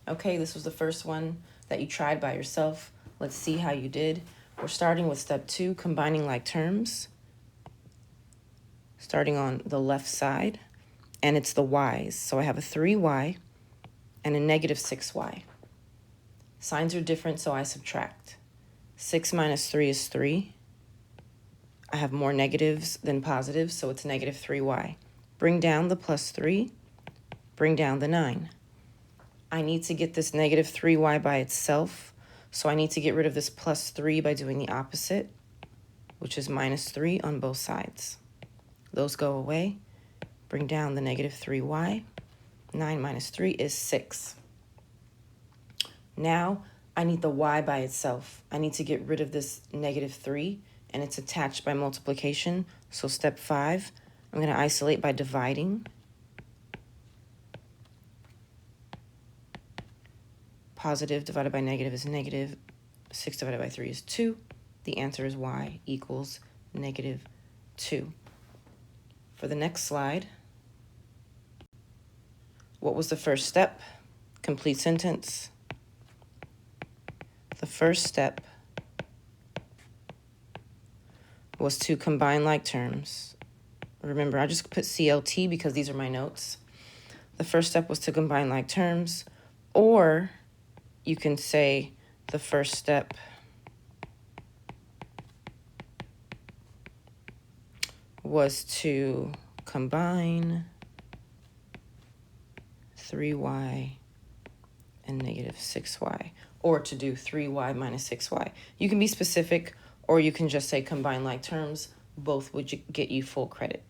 Okay, this was the first one that you tried by yourself. Let's see how you did. We're starting with step 2, combining like terms. Starting on the left side, and it's the y's. So I have a 3y and a negative 6y. Signs are different, so I subtract. 6 minus 3 is 3. I have more negatives than positives, so it's negative 3y. Bring down the plus 3, bring down the 9. I need to get this negative 3y by itself, so I need to get rid of this plus 3 by doing the opposite, which is minus 3 on both sides. Those go away. Bring down the negative 3y. 9 minus 3 is 6. Now I need the y by itself. I need to get rid of this negative 3, and it's attached by multiplication. So step 5, I'm going to isolate by dividing. Positive divided by negative is negative. 6 divided by 3 is 2. The answer is y equals negative 2. For the next slide, what was the first step? Complete sentence. The first step was to combine like terms. Remember, I just put CLT because these are my notes. The first step was to combine like terms, or you can say the first step was to combine 3y and negative 6y, or to do 3y minus 6y. You can be specific, or you can just say combine like terms. Both would get you full credit.